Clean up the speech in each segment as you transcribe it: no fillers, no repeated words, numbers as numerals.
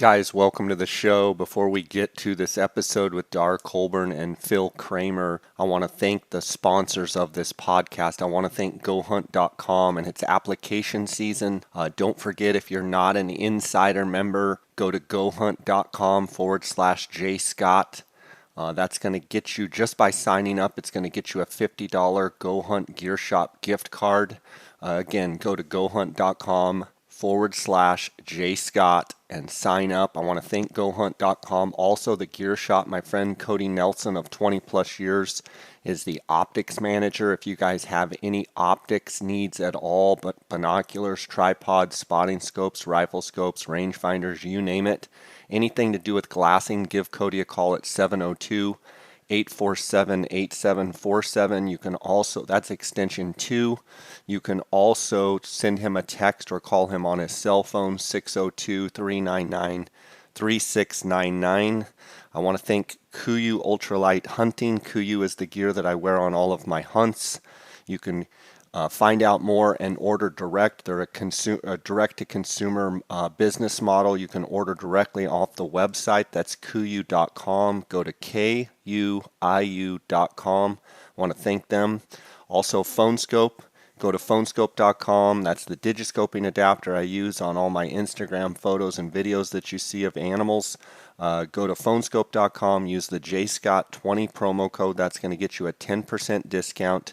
Guys, welcome to the show. Before we get to this episode with Darr Colburn and Phil Cramer, I want to thank the sponsors of this podcast. I want to thank GoHunt.com and its application season. Don't forget, if you're not an insider member, go to GoHunt.com/JScott. That's going to get you, just by signing up, it's going to get you a $50 Go Hunt Gear Shop gift card. Again, go to GoHunt.com/JScott and sign up. I want to thank GoHunt.com. Also, the Gear Shop, my friend Cody Nelson of 20 plus years is the optics manager. If you guys have any optics needs at all, but binoculars, tripods, spotting scopes, rifle scopes, rangefinders, you name it, anything to do with glassing, give Cody a call at 702-847-8747. You can also, that's extension 2. You can also send him a text or call him on his cell phone, 602-399-3699. I want to thank Kuiu Ultralight Hunting. Kuiu is the gear that I wear on all of my hunts. You can find out more and order direct. They're a direct-to-consumer business model. You can order directly off the website. That's kuiu.com. Go to kuiu.com. I want to thank them. Also, PhoneScope. Go to phonescope.com. That's the digiscoping adapter I use on all my Instagram photos and videos that you see of animals. Go to phonescope.com. Use the JScott20 promo code. That's going to get you a 10% discount.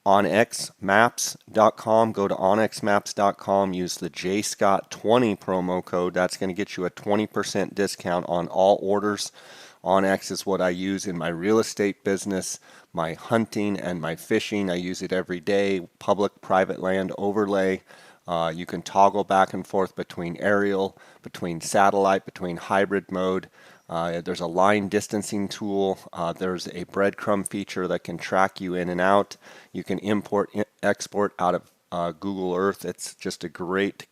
onxmaps.com. Go to onxmaps.com. Use the JScott20 promo code. That's going to get you a 20% discount on all orders. OnX is what I use in my real estate business, my hunting, and my fishing. I use it every day. Public, private land overlay. You can toggle back and forth between aerial, between satellite, between hybrid mode. There's a line distancing tool. There's a breadcrumb feature that can track you in and out. You can import, export out of Google Earth. It's just a great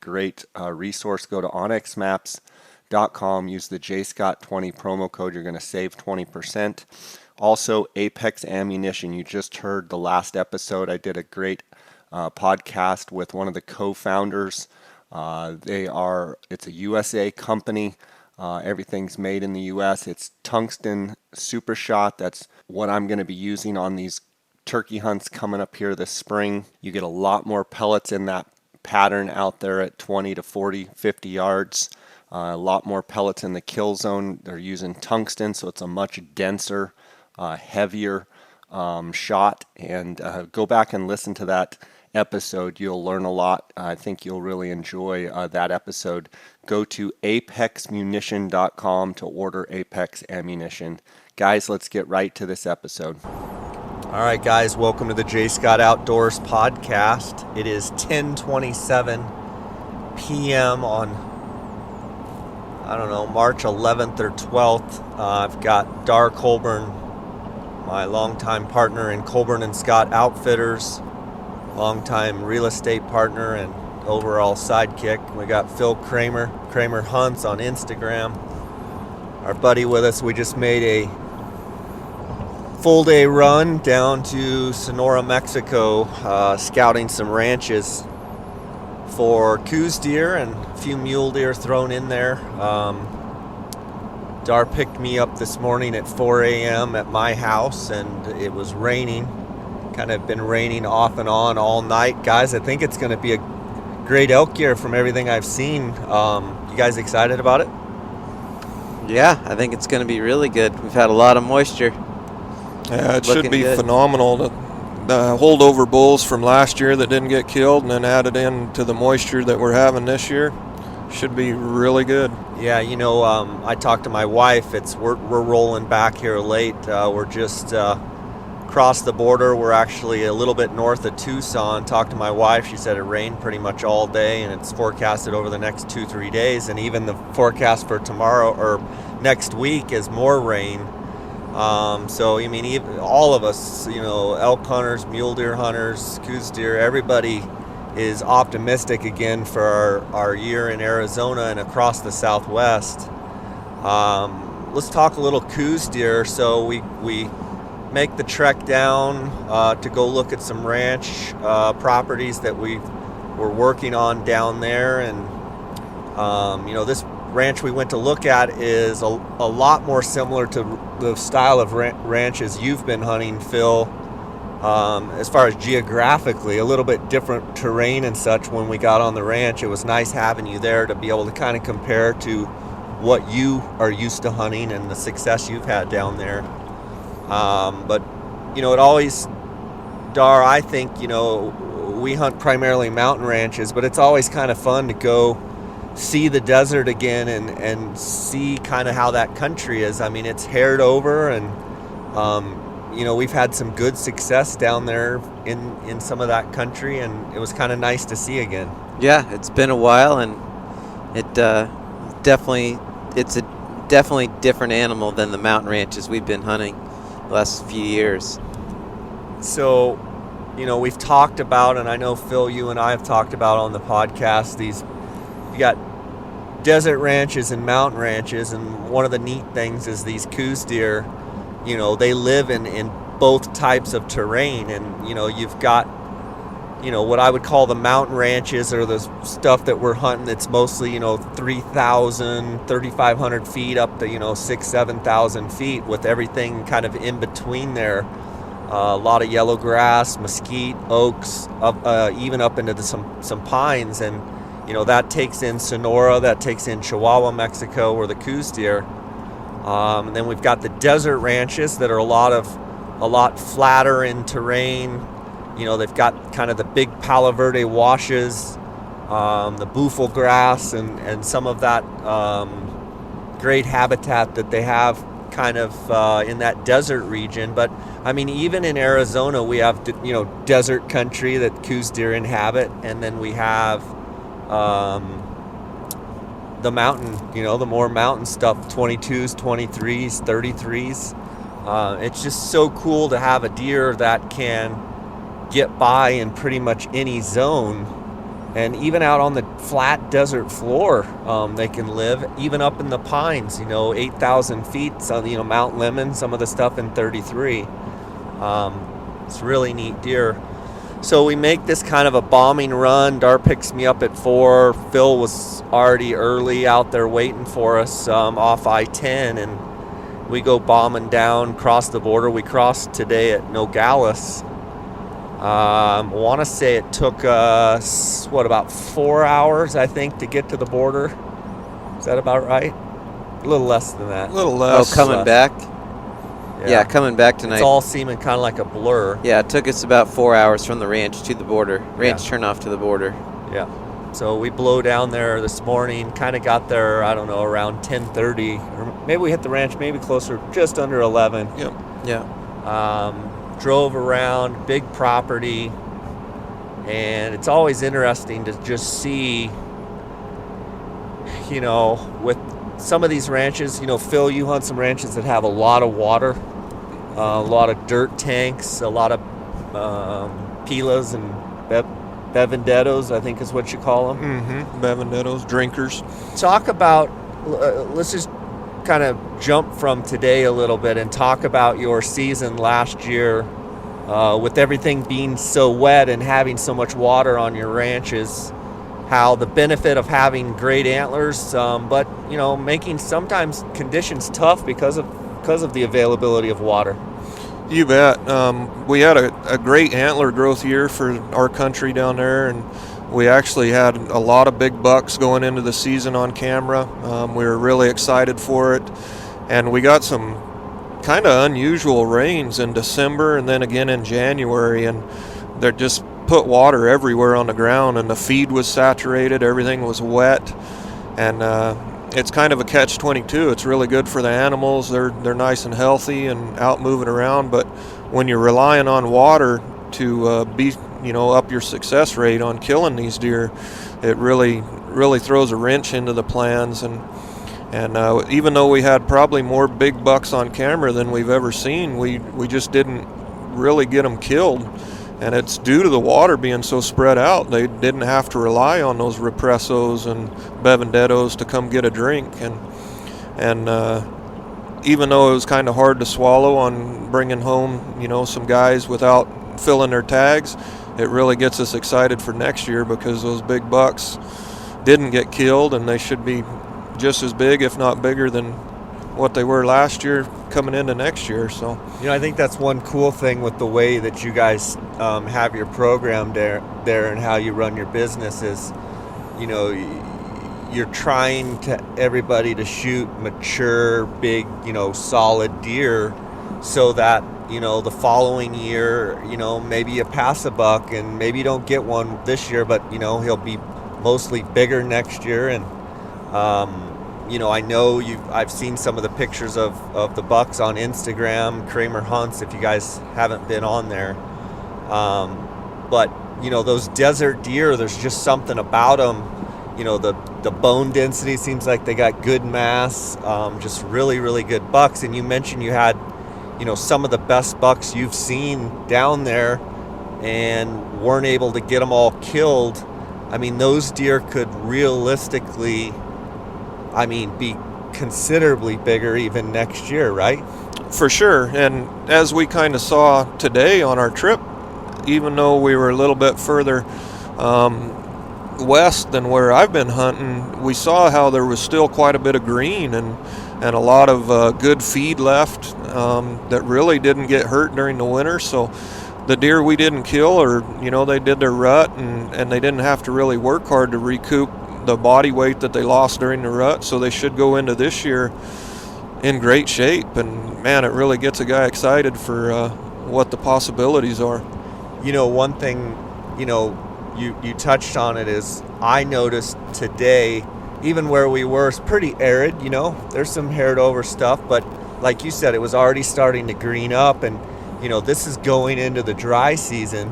resource. Go to onxmaps.com. Use the JScott20 promo code. You're going to save 20%. Also, Apex Ammunition. You just heard the last episode. I did a great podcast with one of the co-founders. It's a USA company. Everything's made in the U.S. It's tungsten super shot. That's what I'm going to be using on these turkey hunts coming up here this spring. You get a lot more pellets in that pattern out there at 20 to 40, 50 yards. A lot more pellets in the kill zone. They're using tungsten, so it's a much denser, heavier shot. And go back and listen to that episode. You'll learn a lot. I think you'll really enjoy that episode. Go to apexmunition.com to order Apex Ammunition. Guys, let's get right to this episode. All right, guys, welcome to the J. Scott Outdoors podcast. It is 10:27 p.m. on, March 11th or 12th. I've got Darr Colburn, my longtime partner in Colburn & Scott Outfitters, longtime real estate partner and overall sidekick. We got Phil Cramer, Cramer Hunts on Instagram, our buddy with us. We just made a full day run down to Sonora, Mexico, scouting some ranches for coos deer and a few mule deer thrown in there. Darr picked me up this morning at 4 a.m. at my house, and it was raining. Kind of been raining off and on all night. Guys, I think it's going to be a great elk year from everything I've seen. You guys excited about it? Yeah, I think it's going to be really good. We've had a lot of moisture. Yeah, it should be phenomenal. The holdover bulls from last year that didn't get killed and then added in to the moisture that we're having this year should be really good. Yeah, I talked to my wife. We're rolling back here late. We're just crossed the border. We're actually a little bit north of Tucson. Talked to my wife. She said it rained pretty much all day, and it's forecasted over the next 2-3 days. And even the forecast for tomorrow or next week is more rain. Even all of us, elk hunters, mule deer hunters, coos deer, everybody is optimistic again for our year in Arizona and across the Southwest. Let's talk a little coos deer. So we make the trek down to go look at some ranch properties that we're working on down there, and ranch we went to look at is a lot more similar to the style of ranches you've been hunting, Phil. As far as geographically, a little bit different terrain and such. When we got on the ranch, it was nice having you there to be able to kind of compare to what you are used to hunting and the success you've had down there. But, it always, Darr, I think, we hunt primarily mountain ranches, but it's always kind of fun to go see the desert again and see kind of how that country is. I mean, it's haired over, and we've had some good success down there in some of that country, and it was kind of nice to see again. Yeah, it's been a while, and it's a definitely different animal than the mountain ranches we've been hunting the last few years. So, we've talked about, and I know, Phil, you and I have talked about on the podcast, you got desert ranches and mountain ranches, and one of the neat things is these coos deer, they live in both types of terrain, and you've got what I would call the mountain ranches, or the stuff that we're hunting that's mostly 3,000 3,500 feet up to 6,000 7,000 feet, with everything kind of in between there. A lot of yellow grass, mesquite, oaks, even up into some pines, and that takes in Sonora, that takes in Chihuahua, Mexico, or the coos deer. And then we've got the desert ranches that are a lot flatter in terrain. They've got kind of the big Palo Verde washes, the buffel grass, and some of that great habitat that they have kind of in that desert region. But I mean, even in Arizona, we have desert country that coos deer inhabit, and then we have the mountain, the more mountain stuff, 22s, 23s, 33s. It's just so cool to have a deer that can get by in pretty much any zone, and even out on the flat desert floor, they can live, even up in the pines, 8,000 feet, so, Mount Lemmon, some of the stuff in 33. It's really neat deer. So we make this kind of a bombing run. Darr picks me up at 4. Phil was already early out there waiting for us off I-10, and we go bombing down, cross the border. We crossed today at Nogales. I want to say it took us, about 4 hours, I think, to get to the border. Is that about right? A little less than that. A little less. Oh, coming back? Yeah, coming back tonight. It's all seeming kind of like a blur. Yeah, it took us about 4 hours from the ranch to the border. Ranch turnoff to the border. Yeah. So we blow down there this morning, kind of got there, I don't know, around 10:30. Or maybe we hit the ranch maybe closer, just under 11. Yep. Yeah. Drove around, big property, and it's always interesting to just see, with some of these ranches, Phil, you hunt some ranches that have a lot of water, a lot of dirt tanks, a lot of pilas and bevendettos, I think is what you call them. Mm-hmm. Bevendettos, drinkers. Talk about, let's just kind of jump from today a little bit and talk about your season last year, with everything being so wet and having so much water on your ranches, how the benefit of having great antlers, but making sometimes conditions tough because of the availability of water. You bet. We had a great antler growth year for our country down there, and we actually had a lot of big bucks going into the season on camera. We were really excited for it, and we got some kind of unusual rains in December and then again in January, and they just put water everywhere on the ground, and the feed was saturated, everything was wet, and it's kind of a catch-22. It's really good for the animals. They're nice and healthy and out moving around, but when you're relying on water to be up your success rate on killing these deer, it really throws a wrench into the plans. And even though we had probably more big bucks on camera than we've ever seen, we just didn't really get them killed. And it's due to the water being so spread out. They didn't have to rely on those repressos and bevendettos to come get a drink. And even though it was kind of hard to swallow on bringing home, some guys without filling their tags, it really gets us excited for next year, because those big bucks didn't get killed, and they should be just as big, if not bigger, than what they were last year coming into next year. So, I think that's one cool thing with the way that you guys have your program there and how you run your business is, you're trying to everybody to shoot mature, big, solid deer, so that the following year, maybe you pass a buck and maybe you don't get one this year, but he'll be mostly bigger next year. And I know I've seen some of the pictures of the bucks on Instagram, Cramer hunts, if you guys haven't been on there. But those desert deer, there's just something about them. The bone density seems like they got good mass, just really, really good bucks. And you mentioned you had, some of the best bucks you've seen down there and weren't able to get them all killed. I mean, those deer could realistically, be considerably bigger even next year, right? for sure. And as we kind of saw today on our trip, even though we were a little bit further west than where I've been hunting, we saw how there was still quite a bit of green and a lot of good feed left that really didn't get hurt during the winter. So the deer we didn't kill, or they did their rut and they didn't have to really work hard to recoup the body weight that they lost during the rut. So they should go into this year in great shape. And man, it really gets a guy excited for what the possibilities are. One thing you touched on it is, I noticed today, even where we were, it's pretty arid. There's some haired over stuff, but like you said, it was already starting to green up, and this is going into the dry season.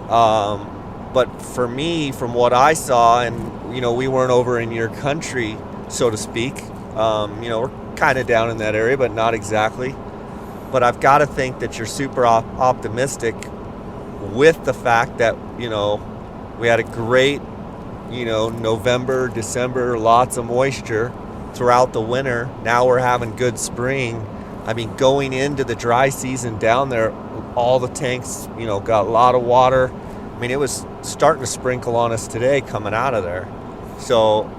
But for me, from what I saw, and we weren't over in your country, so to speak, we're kind of down in that area, but not exactly. But I've got to think that you're super optimistic with the fact that we had a great November, December, lots of moisture throughout the winter. Now we're having good spring. Going into the dry season down there, all the tanks got a lot of water. It was starting to sprinkle on us today coming out of there. So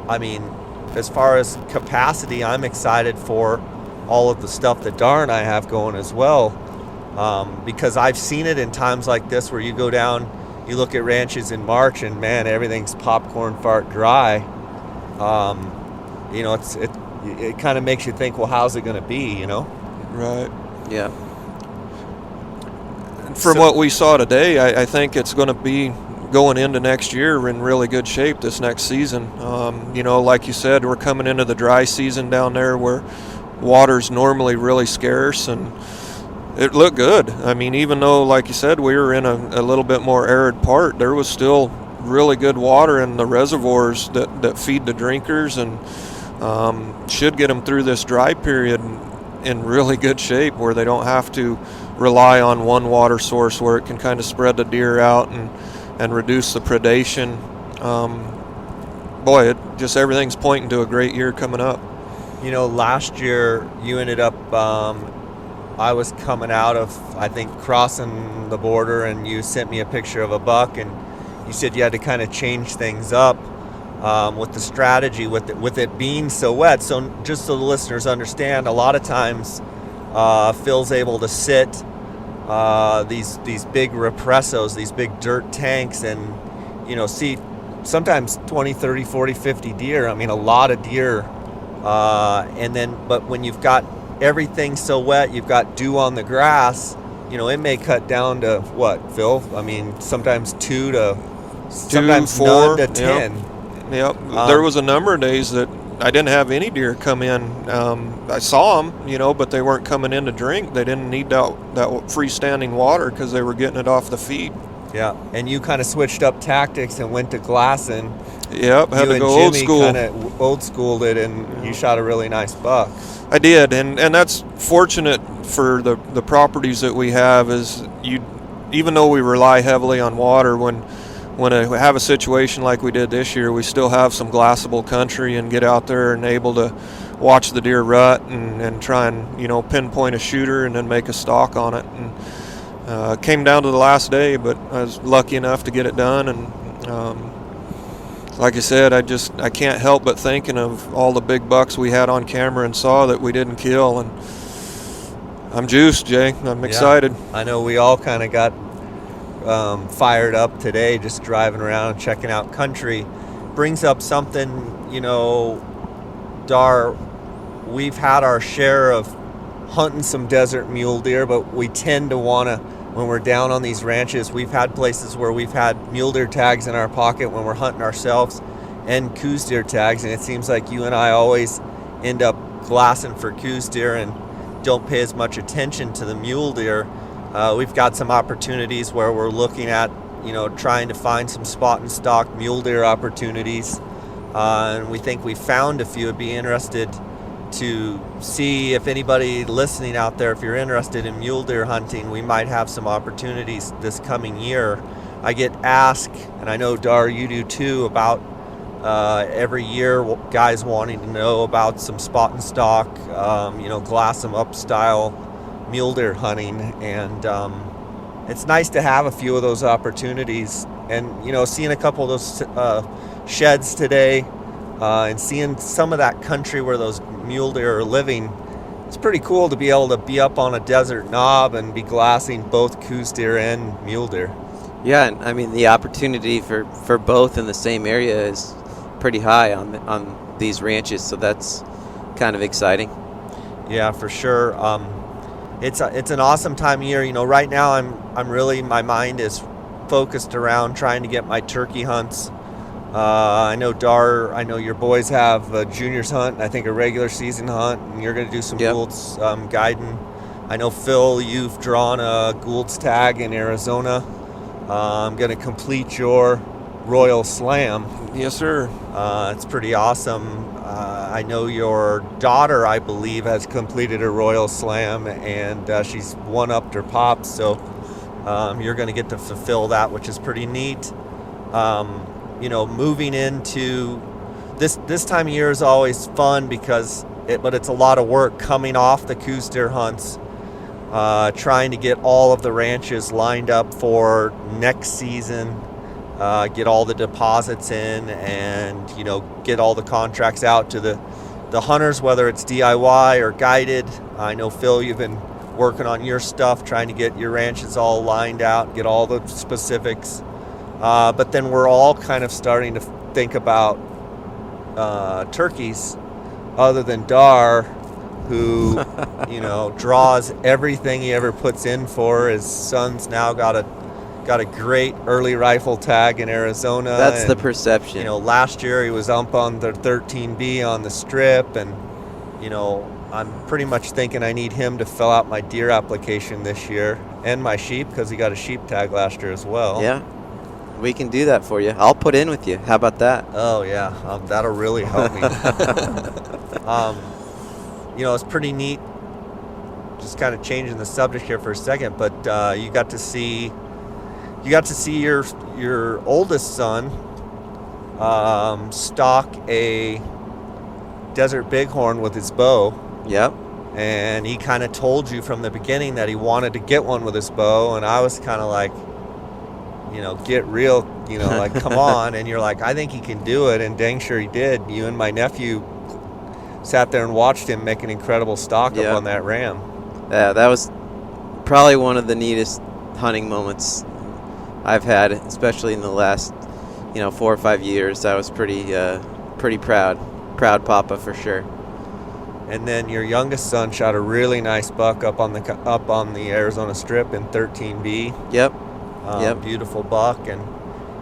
as far as capacity, I'm excited for all of the stuff that Darr and I have going as well, because I've seen it in times like this where you go down, you look at ranches in March, and man, everything's popcorn fart dry. It kind of makes you think, well, how's it going to be? Right. Yeah. From what we saw today, I think it's going to be going into next year in really good shape this next season. Like you said, we're coming into the dry season down there where water's normally really scarce, and it looked good. Even though, like you said, we were in a little bit more arid part, there was still really good water in the reservoirs that feed the drinkers, and should get them through this dry period in really good shape, where they don't have to rely on one water source, where it can kind of spread the deer out and reduce the predation. Everything's pointing to a great year coming up. Last year you ended up, I was coming out of, I think, crossing the border, and you sent me a picture of a buck, and you said you had to kind of change things up with the strategy with it being so wet. So just so the listeners understand, a lot of times Phil's able to sit these big repressos, these big dirt tanks, and see sometimes 20, 30, 40, 50 deer. A lot of deer. But when you've got everything so wet, you've got dew on the grass, it may cut down to what, Phil? Sometimes 2 to sometimes 4 none to 10. Yep. There was a number of days that I didn't have any deer come in. I saw them, but they weren't coming in to drink. They didn't need that freestanding water because they were getting it off the feed. Yeah, and you kind of switched up tactics and went to glassing. Yep, had to go old school. Kind of old schooled it, and you shot a really nice buck. I did, and that's fortunate for the properties that we have. Is even though we rely heavily on water, when I have a situation like we did this year, we still have some glassable country and get out there and able to watch the deer rut and try and pinpoint a shooter and then make a stalk on it. And came down to the last day, but I was lucky enough to get it done, and like I said, I can't help but thinking of all the big bucks we had on camera and saw that we didn't kill, and I'm juiced, Jay. I'm excited. I know we all kind of got fired up today just driving around and checking out country. Brings up something, you know, Darr, we've had our share of hunting some desert mule deer, but we tend to want to, when we're down on these ranches, we've had places where we've had mule deer tags in our pocket when we're hunting ourselves and coos deer tags, and it seems like you and I always end up glassing for coos deer and don't pay as much attention to the mule deer. We've got some opportunities where we're looking at, you know, trying to find some spot and stock mule deer opportunities, and we think we found a few. Would be interested to see if anybody listening out there, if you're interested in mule deer hunting, we might have some opportunities this coming year. I get asked, and I know Darr, you do too, about every year guys wanting to know about some spot and stock, you know, glass them up style mule deer hunting, and it's nice to have a few of those opportunities. And you know, seeing a couple of those sheds today, and seeing some of that country where those mule deer are living, it's pretty cool to be able to be up on a desert knob and be glassing both coos deer and mule deer. Yeah, and I mean the opportunity for both in the same area is pretty high on these ranches, so that's kind of exciting. Yeah, for sure. It's an awesome time of year. You know, right now I'm really, my mind is focused around trying to get my turkey hunts. I know Darr, I know your boys have a juniors hunt, and I think a regular season hunt, and you're going to do some Gould's guiding. I know Phil, you've drawn a Gould's tag in Arizona. I'm going to complete your Royal Slam. Yes, sir. It's pretty awesome. I know your daughter, I believe, has completed a Royal Slam, and she's one-upped her pops, so you're going to get to fulfill that, which is pretty neat. You know, moving into this time of year is always fun because it's a lot of work coming off the coos deer hunts, trying to get all of the ranches lined up for next season, get all the deposits in, and you know, get all the contracts out to the hunters, whether it's DIY or guided. I know Phil, you've been working on your stuff, trying to get your ranches all lined out, get all the specifics. But then we're all kind of starting to think about turkeys, other than Darr, who you know, draws everything he ever puts in for. His son's now got a great early rifle tag in Arizona. That's the perception. You know, last year he was up on the 13B on the strip, and you know, I'm pretty much thinking I need him to fill out my deer application this year, and my sheep, because he got a sheep tag last year as well. Yeah. We can do that for you. I'll put in with you. How about that? Oh, yeah. That'll really help me. You know, it's pretty neat. Just kind of changing the subject here for a second, but you got to see your oldest son stalk a desert bighorn with his bow. Yep. And he kind of told you from the beginning that he wanted to get one with his bow, and I was kind of like, you know, get real, you know, like, come on. And you're like, I think he can do it. And dang sure he did. You and my nephew sat there and watched him make an incredible stalk up on that ram. Yeah, that was probably one of the neatest hunting moments I've had, especially in the last, you know, 4 or 5 years. I was pretty proud papa for sure. And then your youngest son shot a really nice buck up on the Arizona Strip in 13B. Yep. Beautiful buck. And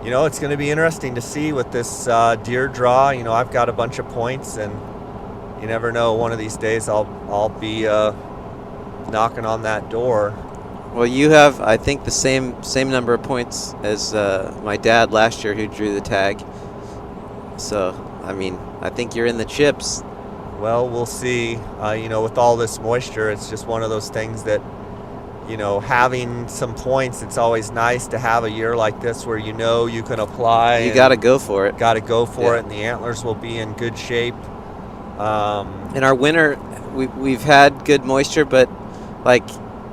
you know, it's going to be interesting to see with this deer draw. You know, I've got a bunch of points, and you never know, one of these days I'll be knocking on that door. Well, you have, I think, the same number of points as my dad last year, who drew the tag. So, I mean, I think you're in the chips. Well, we'll see. You know, with all this moisture, it's just one of those things that, you know, having some points, it's always nice to have a year like this where you know you can apply. You got to go for it. Got to go for it, and the antlers will be in good shape. In our winter, we've had good moisture, but like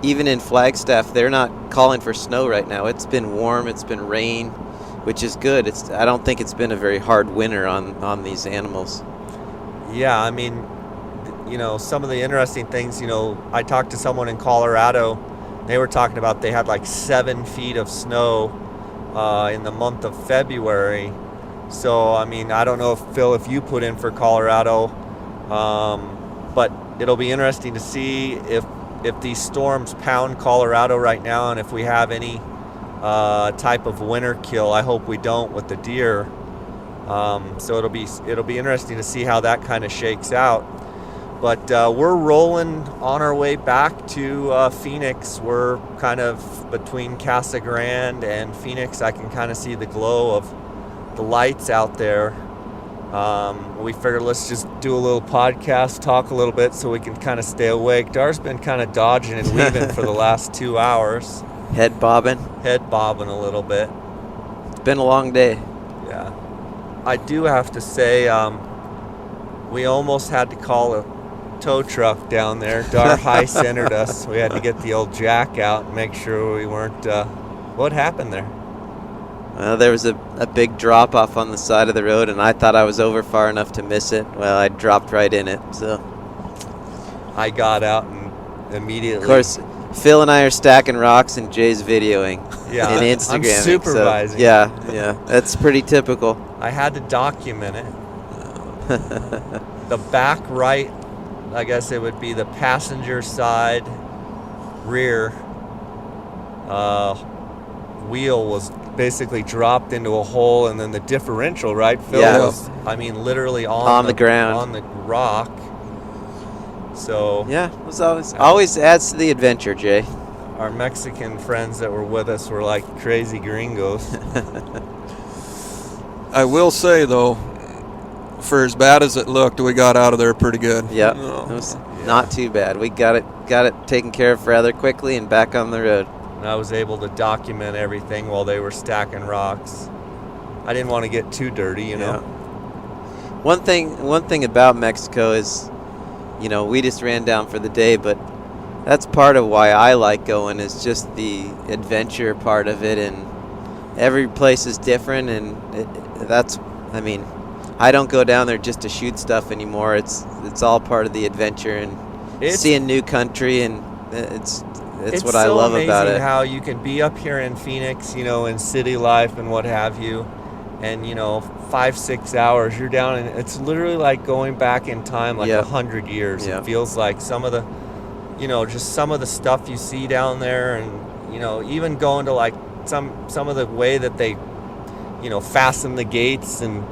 even in Flagstaff, they're not calling for snow right now. It's been warm, it's been rain, which is good. I don't think it's been a very hard winter on these animals. Yeah, I mean, some of the interesting things, I talked to someone in Colorado. They were talking about they had like 7 feet of snow in the month of February. So, I mean, I don't know, Phil, if you put in for Colorado, but it'll be interesting to see if these storms pound Colorado right now, and if we have any type of winter kill. I hope we don't with the deer. So it'll be interesting to see how that kind of shakes out. But we're rolling on our way back to Phoenix. We're kind of between Casa Grande and Phoenix. I can kind of see the glow of the lights out there. We figured let's just do a little podcast, talk a little bit so we can kind of stay awake. Dar's been kind of dodging and weaving for the last 2 hours. Head bobbing a little bit. It's been a long day. Yeah. I do have to say, we almost had to call a tow truck down there. Darr high-centered us. We had to get the old jack out and make sure we weren't... what happened there? There was a big drop-off on the side of the road, and I thought I was over far enough to miss it. Well, I dropped right in it, so... I got out and immediately... Of course, Phil and I are stacking rocks, and Jay's videoing and Instagramming. I'm supervising. So, yeah, that's pretty typical. I had to document it. The back right, I guess it would be the passenger side rear wheel was basically dropped into a hole, and then the differential, right, Phil, was, I mean, literally on the ground, on the rock. So yeah, it was always adds to the adventure, Jay. Our Mexican friends that were with us were like crazy gringos. I will say though, for as bad as it looked, we got out of there pretty good. Yep. It was not too bad. We got it taken care of rather quickly and back on the road. And I was able to document everything while they were stacking rocks. I didn't want to get too dirty, you know. One thing about Mexico is, we just ran down for the day, but that's part of why I like going, is just the adventure part of it, and every place is different, and I don't go down there just to shoot stuff anymore. It's all part of the adventure and seeing new country, and it's what I love about it. It's so amazing how you can be up here in Phoenix, in city life and what have you, and 5-6 hours you're down, and it's literally like going back in time, like 100 years. It feels like some of the, just some of the stuff you see down there, and even going to like some of the way that they, fasten the gates, and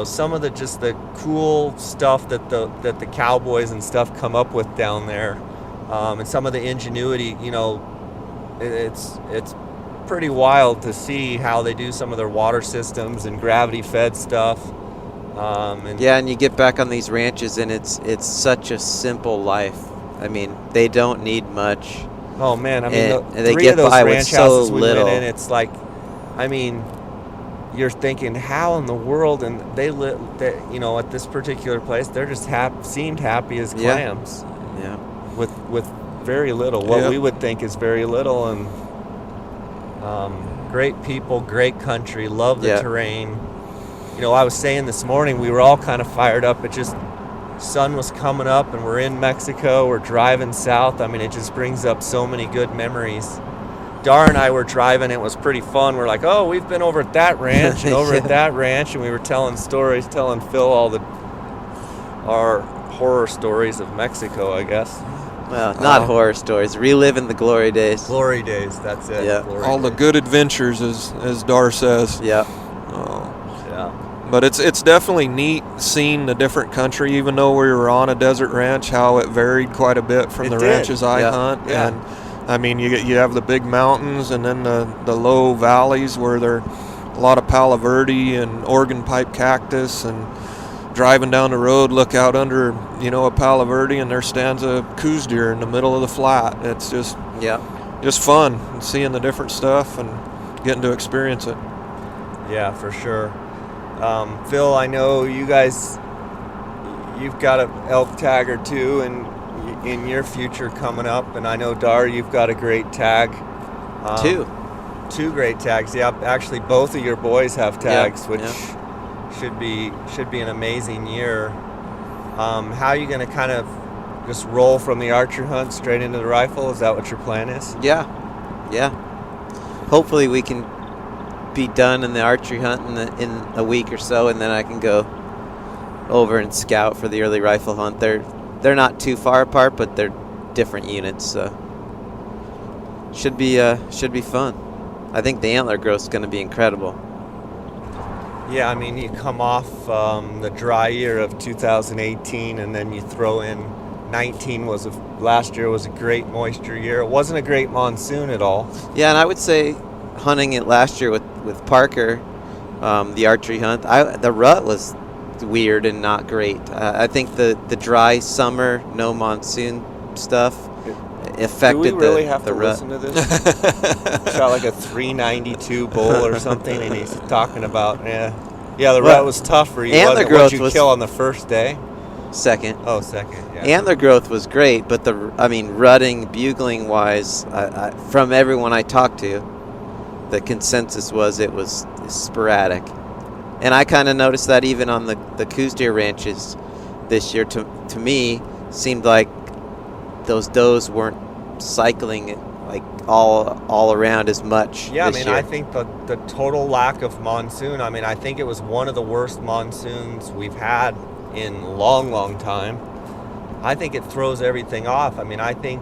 some of the cool stuff that the cowboys and stuff come up with down there, and some of the ingenuity. It's pretty wild to see how they do some of their water systems and gravity fed stuff. And you get back on these ranches, and it's such a simple life. I mean, they don't need much. Oh man, I mean, and they get by with so little. Went in, it's like, I mean, you're thinking, how in the world? And they live, at this particular place, they're just seemed happy as clams. Yeah. With very little, what we would think is very little, and great people, great country, love the terrain. I was saying this morning, we were all kind of fired up. It just, sun was coming up, and we're in Mexico, we're driving south. I mean, it just brings up so many good memories. Darr and I were driving, it was pretty fun. We're like, oh, we've been over at that ranch and over at that ranch, and we were telling stories, telling Phil our horror stories of Mexico, I guess. Well, not horror stories, reliving the glory days. Glory days, that's it. Yeah. All the good adventures, as Darr says. Yeah. But it's definitely neat seeing the different country, even though we were on a desert ranch, how it varied quite a bit from the ranches I hunt. Yeah. And I mean, you have the big mountains, and then the low valleys where there are a lot of Palo Verde and Oregon pipe cactus, and driving down the road, look out under a Palo Verde, and there stands a coos deer in the middle of the flat. It's just fun, and seeing the different stuff and getting to experience it. Yeah, for sure. Phil, I know you guys, you've got an elk tag or two in your future coming up, and I know, Darr, you've got a great tag. 2. 2 great tags. Yeah, actually both of your boys have tags, which should be an amazing year. How are you going to kind of just roll from the archery hunt straight into the rifle? Is that what your plan is? Yeah. Hopefully we can be done in the archery hunt in a week or so, and then I can go over and scout for the early rifle hunt. They're not too far apart, but they're different units, so should be fun. I think the antler growth is going to be incredible. Yeah, I mean, you come off the dry year of 2018, and then you throw in 19 last year was a great moisture year. It wasn't a great monsoon at all. Yeah, and I would say hunting it last year with Parker, the archery hunt, the rut was weird and not great. I think the dry summer, no monsoon stuff affected the rut. Do we really have to listen to this? Shot like a 392 bull or something, and he's talking about the rut was tough for you. Antler growth was kill on the first day. Second. Oh, second. Yeah. Antler growth was great, but rutting, bugling wise, from everyone I talked to, the consensus was it was sporadic. And I kind of noticed that even on the Coos deer ranches this year. To me, seemed like those does weren't cycling like all around as much. Yeah, this year. I think the total lack of monsoon. I mean, I think it was one of the worst monsoons we've had in a long time. I think it throws everything off. I mean, I think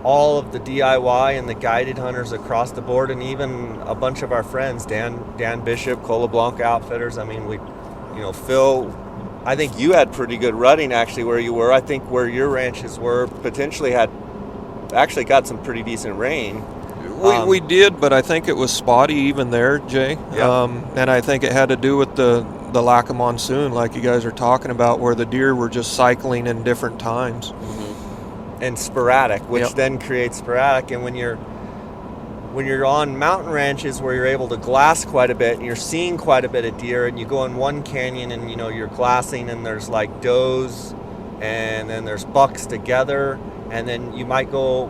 all of the DIY and the guided hunters across the board, and even a bunch of our friends, Dan Bishop, Cola Blanca Outfitters. I mean, Phil, I think you had pretty good rutting actually where you were. I think where your ranches were potentially actually got some pretty decent rain. We did, but I think it was spotty even there, Jay. Yeah. And I think it had to do with the lack of monsoon, like you guys are talking about, where the deer were just cycling in different times. Mm-hmm. And sporadic, which then creates sporadic. And when you're on mountain ranches where you're able to glass quite a bit and you're seeing quite a bit of deer, and you go in one canyon and you're glassing and there's like does and then there's bucks together, and then you might go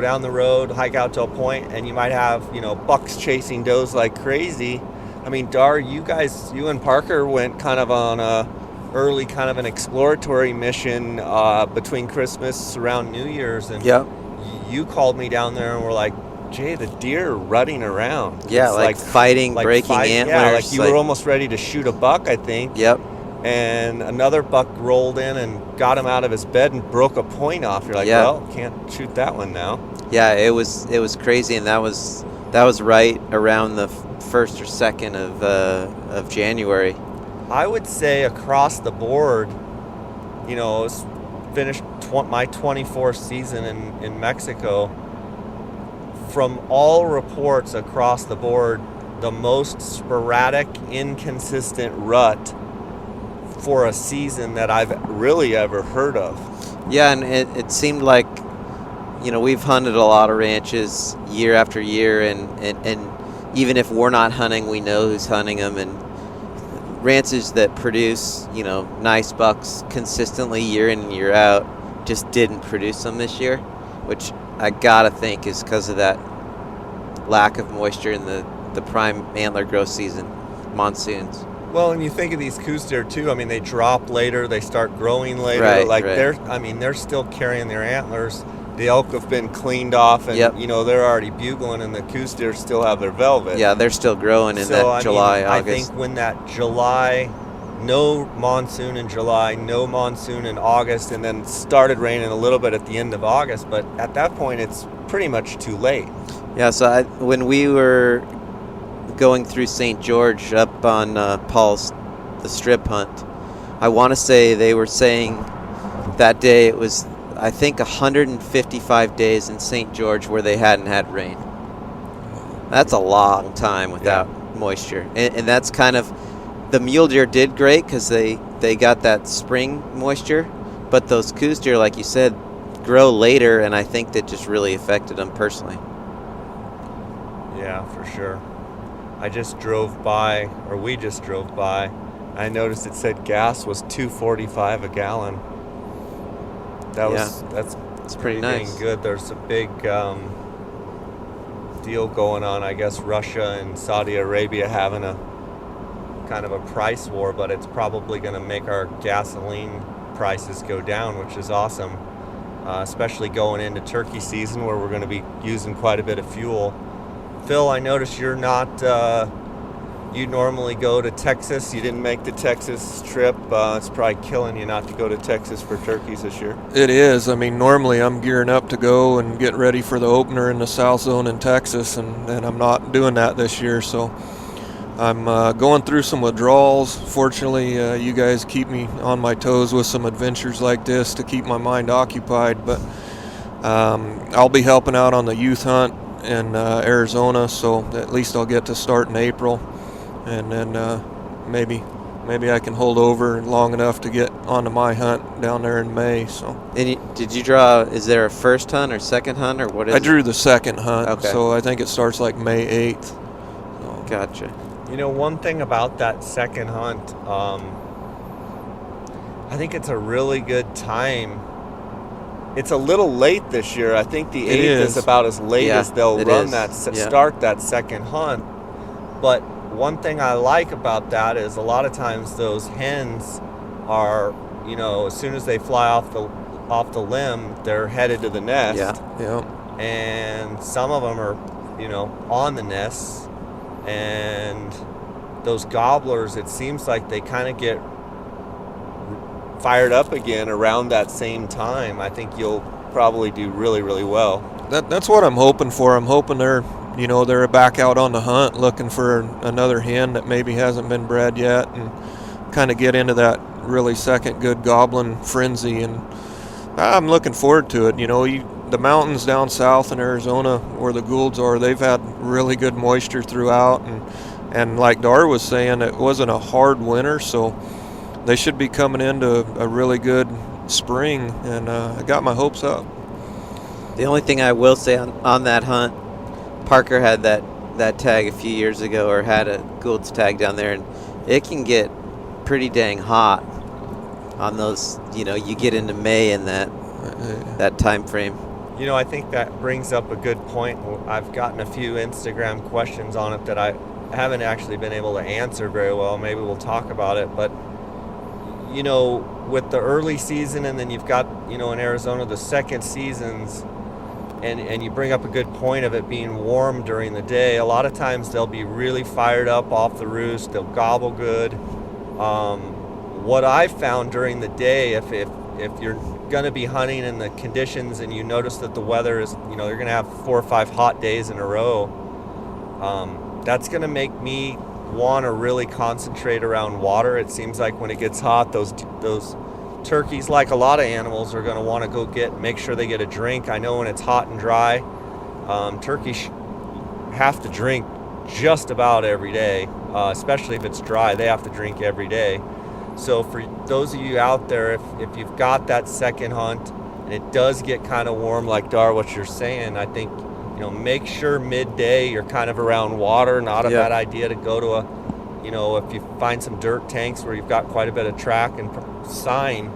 down the road, hike out to a point, and you might have bucks chasing does like crazy. I mean, Darr, you and Parker went kind of on a early kind of an exploratory mission between Christmas around New Year's, and you called me down there and were like, Jay, the deer are rutting around. Yeah, like fighting, breaking antlers. Yeah, like you were almost ready to shoot a buck, I think. Yep. And another buck rolled in and got him out of his bed and broke a point off. You're like, well, can't shoot that one now. Yeah, it was crazy, and that was right around the 1st or 2nd of January. I would say across the board, it's finished my 24th season in Mexico. From all reports across the board, the most sporadic, inconsistent rut for a season that I've really ever heard of. Yeah, and it seemed like, we've hunted a lot of ranches year after year, and even if we're not hunting, we know who's hunting them, and ranches that produce, nice bucks consistently year in and year out just didn't produce them this year, which I gotta think is because of that lack of moisture in the prime antler growth season, monsoons. Well, and you think of these Coos deer too. I mean, they drop later, they start growing later. Right. They're still carrying their antlers. The elk have been cleaned off, and they're already bugling, and the Coos deer still have their velvet. Yeah, they're still growing in July, August. I think when that July, no monsoon in July, no monsoon in August, and then started raining a little bit at the end of August, but at that point it's pretty much too late. Yeah, so when we were going through St. George up on Paul's, the strip hunt, I want to say they were saying that day it was, I think, 155 days in St. George where they hadn't had rain. That's a long time without moisture. And that's kind of, the mule deer did great because they got that spring moisture, but those Coos deer, like you said, grow later, and I think that just really affected them personally. Yeah, for sure. we just drove by. I noticed it said gas was $2.45 a gallon. That's pretty nice. Good. There's a big deal going on. I guess Russia and Saudi Arabia having a kind of a price war, but it's probably going to make our gasoline prices go down, which is awesome, especially going into turkey season where we're going to be using quite a bit of fuel. Phil, I noticed you're not, you normally go to Texas. You didn't make the Texas trip. It's probably killing you not to go to Texas for turkeys this year. It is. I mean, normally I'm gearing up to go and get ready for the opener in the South Zone in Texas, and I'm not doing that this year. So I'm going through some withdrawals. Fortunately, you guys keep me on my toes with some adventures like this to keep my mind occupied. But I'll be helping out on the youth hunt in Arizona, so at least I'll get to start in April, and then maybe I can hold over long enough to get onto my hunt down there in May. So. And did you draw? Is there a first hunt or second hunt, or what is it? I drew the second hunt, okay. So I think it starts like May 8th. So. Gotcha. You know, one thing about that second hunt, I think it's a really good time. It's a little late this year. I think the 8th is about as late as they'll run start that second hunt. But one thing I like about that is a lot of times those hens are, you know, as soon as they fly off the limb, they're headed to the nest. Yeah. And some of them are, you know, on the nests. And those gobblers, it seems like they kind of get fired up again around that same time. I think you'll probably do really, really well. That's what I'm hoping for. I'm hoping they're back out on the hunt looking for another hen that maybe hasn't been bred yet, and kind of get into that really second good gobbling frenzy. And I'm looking forward to it. You know, the mountains down south in Arizona where the Goulds are, they've had really good moisture throughout, and like Darr was saying, it wasn't a hard winter, so they should be coming into a really good spring, and I got my hopes up. The only thing I will say on that hunt, Parker had that tag a few years ago, or had a Gould's tag down there, and it can get pretty dang hot on those. You know, you get into May in that time frame. You know, I think that brings up a good point. I've gotten a few Instagram questions on it that I haven't actually been able to answer very well. Maybe we'll talk about it. But, you know, with the early season, and then you've got, you know, in Arizona, the second seasons, and you bring up a good point of it being warm during the day. A lot of times they'll be really fired up off the roost. They'll gobble good. What I've found during the day, if you're going to be hunting in the conditions and you notice that the weather is, you know, you're going to have 4 or 5 hot days in a row, that's going to make me want to really concentrate around water. It seems like when it gets hot, those turkeys, like a lot of animals, are going to want to go make sure they get a drink. I know when it's hot and dry, turkeys have to drink just about every day, especially if it's dry. They have to drink every day. So for those of you out there, if you've got that second hunt and it does get kind of warm, like Darr, what you're saying, I think, you know, make sure midday you're kind of around water. Not a bad idea to go to if you find some dirt tanks where you've got quite a bit of track and sign,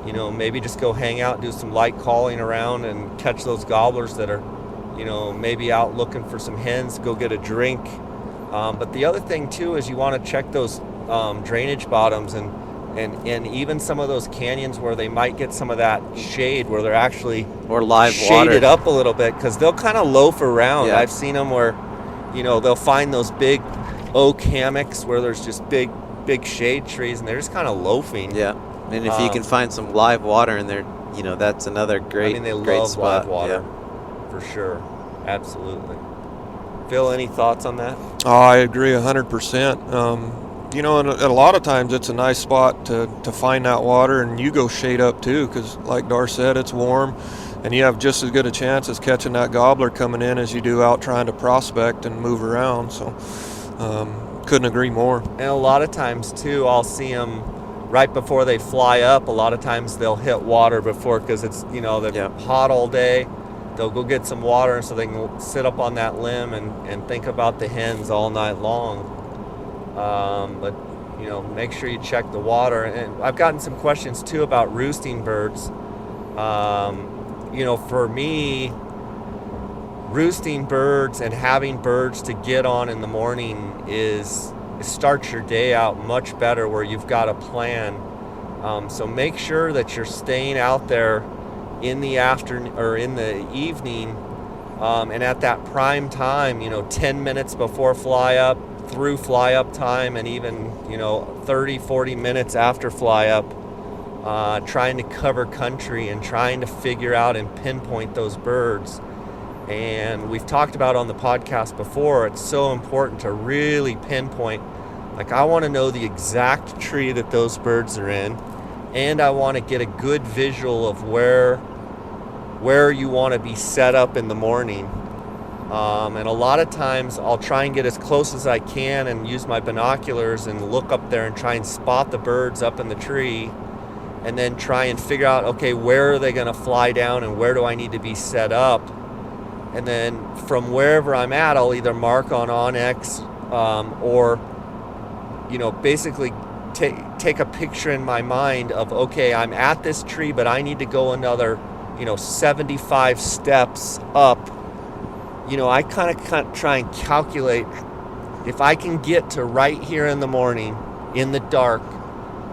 you know, maybe just go hang out, do some light calling around and catch those gobblers that are, you know, maybe out looking for some hens, go get a drink. But the other thing too is you want to check those drainage bottoms and even some of those canyons where they might get some of that shade, where they're actually or live shaded water up a little bit, because they'll kind of loaf around. I've seen them where, you know, they'll find those big oak hammocks where there's just big shade trees, and they're just kind of loafing. Yeah, and if you can find some live water in there, you know, that's another great they great love spot. live water, for sure. Absolutely. Phil, any thoughts on that? Oh, I agree 100%. You know, and a lot of times it's a nice spot to find that water, and you go shade up too, because like Darr said, it's warm, and you have just as good a chance as catching that gobbler coming in as you do out trying to prospect and move around. So couldn't agree more. And a lot of times too, I'll see them right before they fly up. A lot of times they'll hit water before, because it's, you know, they're hot all day. They'll go get some water so they can sit up on that limb and think about the hens all night long. But, you know, make sure you check the water. And I've gotten some questions too about roosting birds. You know, for me, roosting birds and having birds to get on in the morning starts your day out much better, where you've got a plan. So make sure that you're staying out there in the afternoon or in the evening, and at that prime time, 10 minutes before fly up, through fly up time, and even 30-40 minutes after fly up, trying to cover country and trying to figure out and pinpoint those birds. And we've talked about on the podcast before, it's so important to really pinpoint. Like, I want to know the exact tree that those birds are in, and I want to get a good visual of where you want to be set up in the morning. And a lot of times I'll try and get as close as I can and use my binoculars and look up there and try and spot the birds up in the tree, and then try and figure out, okay, where are they going to fly down and where do I need to be set up? And then from wherever I'm at, I'll either mark on onX, or basically take a picture in my mind of, okay, I'm at this tree, but I need to go another 75 steps up. I kind of try and calculate, if I can get to right here in the morning in the dark,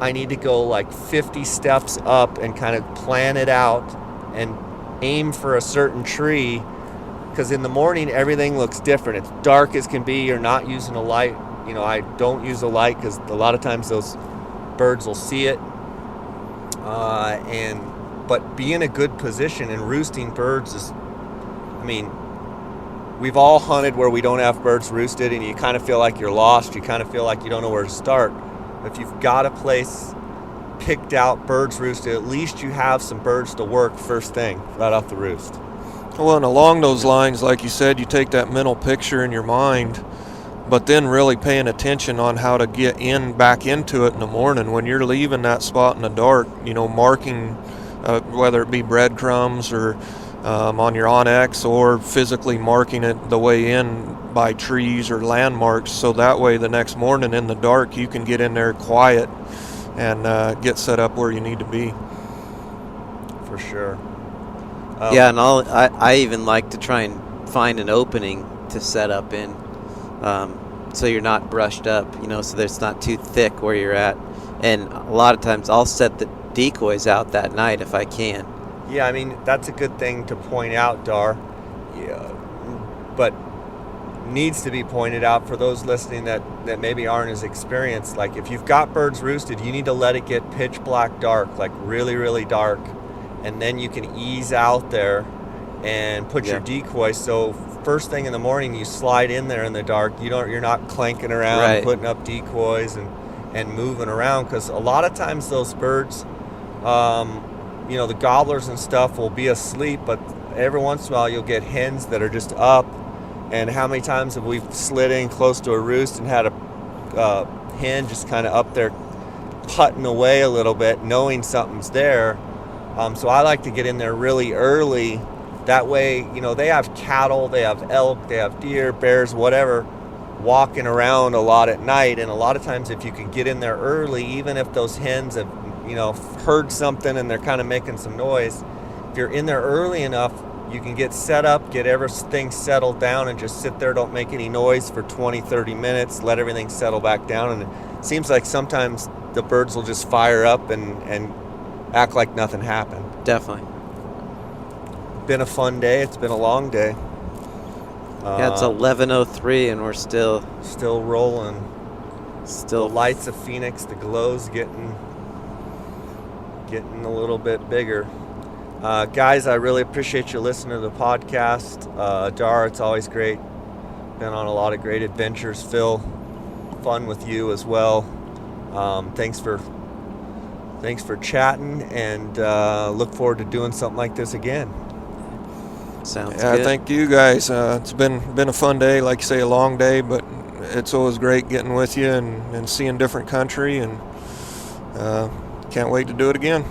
I need to go like 50 steps up and kind of plan it out and aim for a certain tree, because in the morning everything looks different. It's dark as can be. You're not using a light. I don't use a light because a lot of times those birds will see it. But be in a good position, and roosting birds is, we've all hunted where we don't have birds roosted, and you kind of feel like you're lost. You kind of feel like you don't know where to start. If you've got a place picked out, birds roosted, at least you have some birds to work first thing right off the roost. Well, and along those lines, like you said, you take that mental picture in your mind, but then really paying attention on how to get back into it in the morning. When you're leaving that spot in the dark, marking, whether it be breadcrumbs or on your onX, or physically marking it the way in by trees or landmarks, so that way the next morning in the dark you can get in there quiet and get set up where you need to be. For sure. Yeah, and I even like to try and find an opening to set up in, so you're not brushed up, so that it's not too thick where you're at. And a lot of times I'll set the decoys out that night if I can. Yeah, that's a good thing to point out, Darr. Yeah, but needs to be pointed out for those listening that maybe aren't as experienced. Like, if you've got birds roosted, you need to let it get pitch black dark, like really, really dark. And then you can ease out there and put your decoys. So first thing in the morning, you slide in there in the dark. You're not clanking around, putting up decoys and moving around, because a lot of times those birds, the gobblers and stuff will be asleep, but every once in a while you'll get hens that are just up. And how many times have we slid in close to a roost and had a hen just kind of up there putting away a little bit, knowing something's there. So I like to get in there really early. That way, they have cattle, they have elk, they have deer, bears, whatever, walking around a lot at night. And a lot of times if you can get in there early, even if those hens have, heard something and they're kind of making some noise, if you're in there early enough, you can get set up, get everything settled down, and just sit there, don't make any noise for 20-30 minutes, let everything settle back down. And it seems like sometimes the birds will just fire up and act like nothing happened. Definitely. Been a fun day. It's been a long day. It's 11:03 and we're still rolling. Still the lights of Phoenix, the glow's getting a little bit bigger. Guys, I really appreciate you listening to the podcast. Darr, it's always great. Been on a lot of great adventures. Phil, fun with you as well. Thanks for chatting, and look forward to doing something like this again. Sounds good. Thank you guys. It's been a fun day, like you say, a long day, but it's always great getting with you and seeing different country, and can't wait to do it again.